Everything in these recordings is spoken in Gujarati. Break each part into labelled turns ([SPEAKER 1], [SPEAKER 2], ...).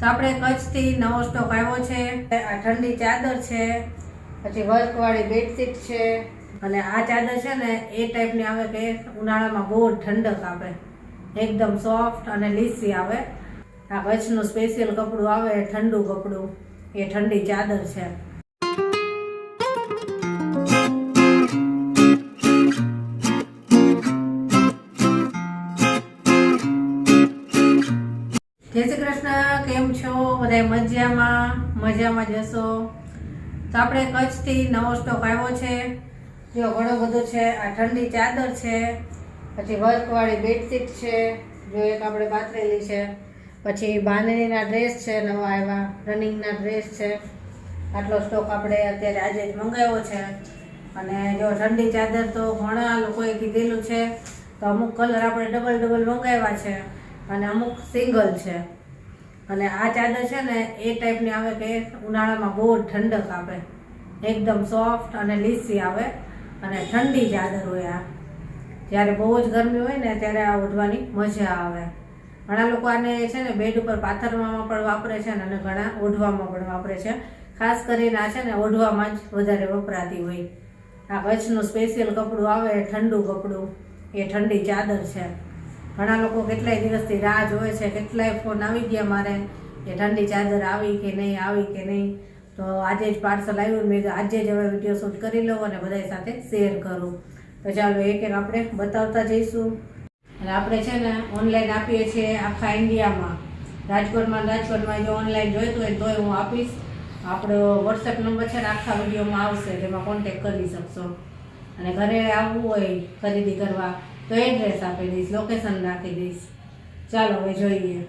[SPEAKER 1] તો આપણે કચ્છથી નવો સ્ટોક આવ્યો છે। આ ઠંડી ચાદર છે, પછી વર્કવાળી બેડશીટ છે, અને આ ચાદર છે ને એ ટાઈપની આવે કે ઉનાળામાં બહુ ઠંડક આપે, એકદમ સોફ્ટ અને લીસી આવે। આ કચ્છનું સ્પેશિયલ કપડું આવે, ઠંડુ કપડું, એ ઠંડી ચાદર છે। જય શ્રી કૃષ્ણ, કેમ છો બધા? મજામાં જશો તો આપણે કચ્છથી નવો સ્ટોક આવ્યો છે, જો ઘણો બધો છે। આ ઠંડી ચાદર છે, પછી વર્કવાળી બેડશીટ છે, જો એક આપણે પાથરેલી છે, પછી બાંધણીના ડ્રેસ છે, નવા આવ્યા રનિંગના ડ્રેસ છે। આટલો સ્ટોક આપણે અત્યારે આજે જ મંગાવ્યો છે। અને જો ઠંડી ચાદર તો ઘણા લોકોએ કીધેલું છે, તો અમુક કલર આપણે ડબલ મંગાવ્યા છે અને અમુક સિંગલ છે। અને આ ચાદર છે ને એ ટાઈપની આવે કે ઉનાળામાં બહુ ઠંડક આપે, એકદમ સોફ્ટ અને લીસી આવે, અને ઠંડી ચાદર હોય। આ જ્યારે બહુ જ ગરમી હોય ને ત્યારે આ ઓઢવાની મજા આવે। ઘણા લોકો આને છે ને બેડ ઉપર પાથરવામાં પણ વાપરે છે અને ઘણા ઓઢવામાં પણ વાપરે છે। ખાસ કરીને આ છે ને ઓઢવામાં જ વધારે વપરાતી હોય। આ કચ્છનું સ્પેશિયલ કપડું આવે, ઠંડુ કપડું, એ ઠંડી ચાદર છે। ઘણા લોકો કેટલાય દિવસથી રાહ જોવે છે, કેટલાય ફોન આવી ગયા મારે કે ઠંડી ચાદર આવી કે નહીં। તો આજે જ પાર્સલ આવ્યું, મેં આજે જ હવે વિડીયો શૂટ કરી લઉં અને બધા સાથે શેર કરું। તો ચાલો એક આપણે બતાવતા જઈશું। અને આપણે છે ને ઓનલાઈન આપીએ છીએ આખા ઇન્ડિયામાં, રાજકોટમાં જો ઓનલાઈન જોઈતું હોય તોય હું આપીશ। આપણો વોટ્સએપ નંબર છે ને આખા વિડીયોમાં આવશે, તેમાં કોન્ટેક કરી શકશો। અને ઘરે આવવું હોય ખરીદી કરવા તો એડ્રેસ આપી દઈશ, લોકેશન નાખી દઈશ। ચાલો હવે જોઈએ।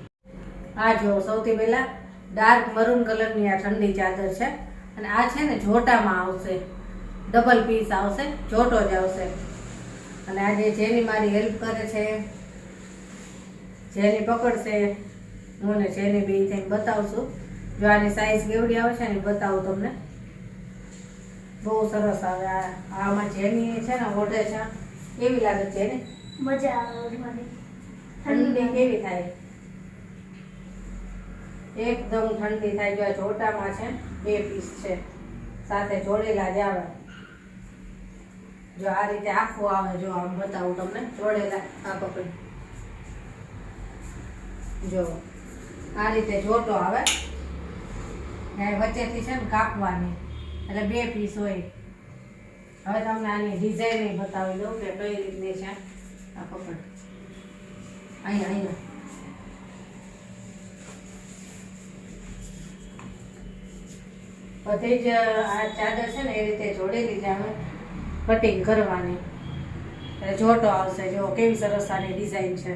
[SPEAKER 1] આ જો સૌથી પહેલા ડાર્ક મરૂન કલરની આ ઠંડી ચાદર છે, અને આ છે ને જોટામાં આવશે, ડબલ પીસ આવશે, જોટો જ આવશે। અને આજે જેની મારી હેલ્પ કરે છે, જેની પકડશે, હું ને જેની બી થઈને બતાવશું। જો આની સાઈઝ કેવડી આવે છે ને બતાવું તમને, બહુ સરસ આવે। આમાં જેની છે ને ઓઢે છે, કેવી લાગે છે ને?
[SPEAKER 2] મજા આવે ઓઢવાની,
[SPEAKER 1] ઠંડી કેવી થાય, એકદમ ઠંડી થાય। જો આ જોટામાં છે, 2 પીસ છે, સાથે જોડેલા જ આવે। જો આ રીતે આખું આવે, જો આમ બતાવું તમને, જોડેલા આ પકડી, જો આ રીતે જોટો આવે, વચ્ચેથી છે ને કાપવાની, એટલે 2 પીસ હોય। હવે તમને આની ડિઝાઇન બતાવી દઉં કે કઈ રીતની છે। આ પકડ, અહીંયા બધી જ આ ચાદર છે ને એ રીતે જોડેલી જ આવે, કટિંગ કરવાની, એટલે જોટો આવશે। જો કેવી સરસ આની ડિઝાઇન છે,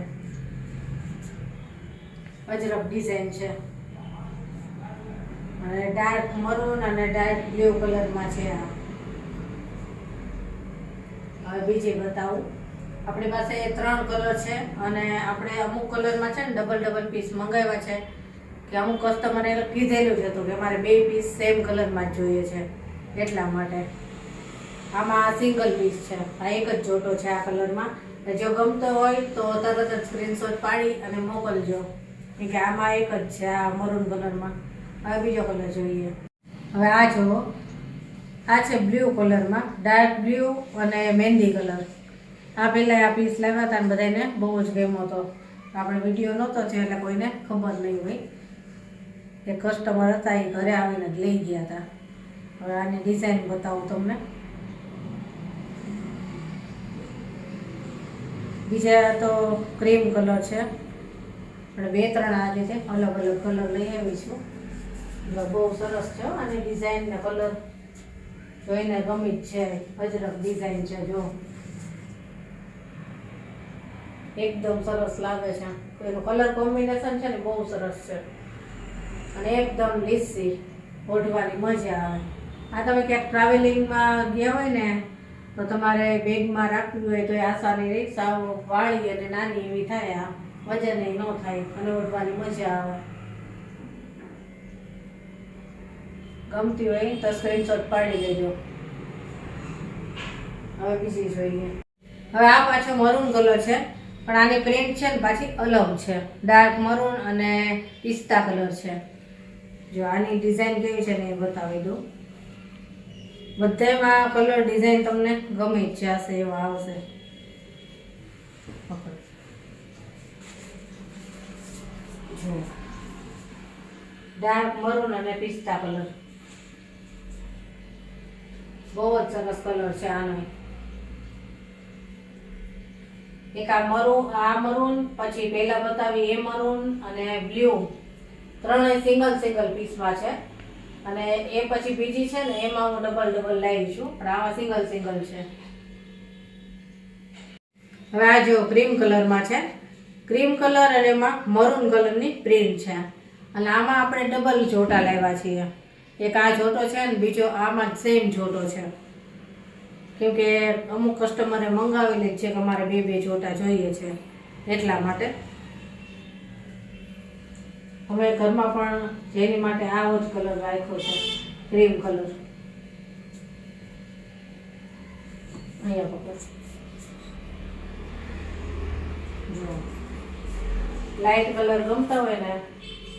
[SPEAKER 1] અજરક ડિઝાઇન છે, અને ડાર્ક મરૂન અને ડાર્ક બ્લુ કલરમાં છે આ। હવે બીજી બતાવું। આપણી પાસે 3 કલર છે, અને આપણે અમુક કલરમાં છે ને ડબલ પીસ મંગાવ્યા છે, કે અમુક કસ્ટમરે કીધેલું જ હતું કે મારે 2 પીસ સેમ કલરમાં જ જોઈએ છે, એટલા માટે। આમાં સિંગલ પીસ છે, આ એક જ જોટો છે આ કલરમાં। જો ગમતો હોય તો તરત જ સ્ક્રીનશોટ પાડી અને મોકલજો, કે આમાં એક જ છે આ મરૂન કલરમાં। હવે બીજો કલર જોઈએ। હવે આ જુઓ, આ છે બ્લુ કલરમાં, ડાર્ક બ્લુ અને મહેંદી કલર। આ પહેલાં આ પીસ લાવ્યા હતા અને બધાને બહુ જ ગમ્યો હતો। આપણે વિડીયો નહોતો છે એટલે કોઈને ખબર નહીં હોય, એ કસ્ટમર હતા એ ઘરે આવીને જ લઈ ગયા હતા। હવે આની ડિઝાઇન બતાવું તમને। બીજા તો ક્રીમ કલર છે, આપણે 2-3 આ રીતે અલગ કલર લઈ આવી છું। બહુ સરસ છે આની ડિઝાઇન ને કલર, જોઈને ગમી જ છે, અજરક ડિઝાઇન છે। જો એકદમ સરસ લાગે છે, એનું કલર કોમ્બિનેશન છે ને બહુ સરસ છે, અને એકદમ લીસી, ઓઢવાની મજા આવે। આ તમે ક્યાંક ટ્રાવેલિંગમાં ગયા હોય ને તો તમારે બેગમાં રાખવી હોય તો એ આસાની રહી, સાવ વાળી અને નાની એવી થાય, આ વજન ન થાય અને ઓઢવાની મજા આવે। ગમતી હોય તો સ્ક્રીનશોટ પાડી લેજો। હવે બીજી જોઈએ। હવે આ પાછો મરૂન કલર છે, પણ આની પ્રિન્ટ છે ને પાછી અલગ છે, ડાર્ક મરૂન અને પિસ્તા કલર છે. જો આની ડિઝાઇન કેવી છે ને એ બતાવી દઉં. બધામાં કલર ડિઝાઇન તમને ગમે જ જશે એવા આવશે. જો ડાર્ક મરૂન અને પિસ્તા કલર, બહુ જ સરસ કલર છે આનો. એક આ મરૂન, પછી પહેલા બતાવી એ મરૂન અને બ્લુ, ત્રણેય સિંગલ પીસમાં છે. અને એ પછી બીજી છે ને એમાં હું ડબલ લાવી છું, પણ આમાં સિંગલ છે. હવે આ જો ક્રીમ કલરમાં છે, ક્રીમ કલર અને એમાં મરૂન કલરની પ્રિન્ટ છે. અને આમાં આપણે ડબલ જોટા લાવ્યા છીએ. એક આ જોટો છે ને બીજો આમાં સેમ જોટો છે. કેમકે અમુક કસ્ટમરે મંગાવેલી છે કે અમારે બે જોટા જોઈએ છે, એટલા માટે અમે ઘરમાં પણ જેની માટે આવો જ કલર રાખ્યો છે, ક્રીમ કલર. અહીંયા પકડ, જો લાઇટ કલર ગમતા હોય ને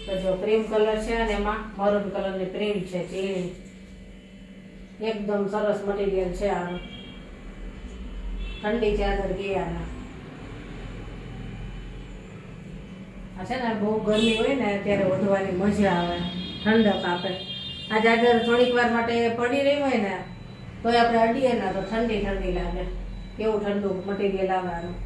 [SPEAKER 1] તો જો ક્રીમ કલર છે અને એમાં મરૂન કલરની પ્રિન્ટ છે, ચીની એકદમ સરસ મટીરિયલ છે આનું. ઠંડી ચાદર ગયા આ છે ને, બહુ ગરમી હોય ને ત્યારે ઓઢવાની મજા આવે, ઠંડક આપે. આ ચાદર થોડીક વાર માટે પડી રહી હોય ને તોય આપણે અડીએ ને તો ઠંડી લાગે, કેવું ઠંડુ મટીરિયલ આવે આનું.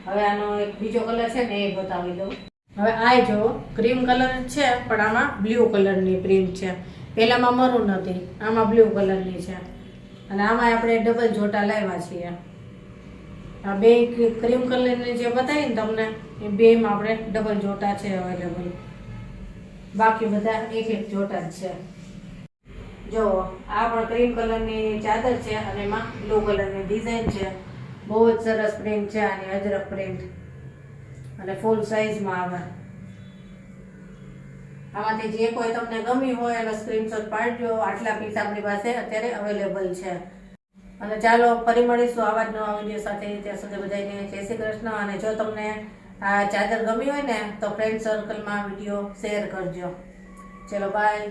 [SPEAKER 1] હવે આનો એક બીજો કલર છે ને એ બતાવી દઉં. હવે આ જો ક્રીમ કલર છે પણ આમાં બ્લુ કલરની પ્રિન્ટ છે. પહેલામાં મરૂન હતી, આમાં બ્લુ કલરની છે. અને આમાં આપણે ડબલ જોટા લાવ્યા છીએ. આ બે ક્રીમ કલરની જે બતાવી ને તમને એ બેમાં આપણે ડબલ જોટા છે અવેલેબલ. બાકી બધા એક જોટા જ છે. જો આ પણ ક્રીમ કલરની ચાદર છે અને એમાં બ્લુ કલરની ડિઝાઇન છે. બહુ જ સરસ પ્રિન્ટ છે આની, અજરક પ્રિન્ટ અને ફૂલ સાઈઝમાં આવે. આમાંથી જે કોઈ તમને ગમી હોય એનો સ્ક્રીનશોટ પાડજો. આટલા પીસ આપણી પાસે અત્યારે અવેલેબલ છે. અને ચાલો ફરી મળીશું આવા જ નવા વિડીયો સાથે. ત્યાં સુધી બધાને જય શ્રી કૃષ્ણ. અને જો તમને આ ચાદર ગમી હોય ને તો ફ્રેન્ડ સર્કલમાં વિડીયો શેર કરજો. ચલો બાય.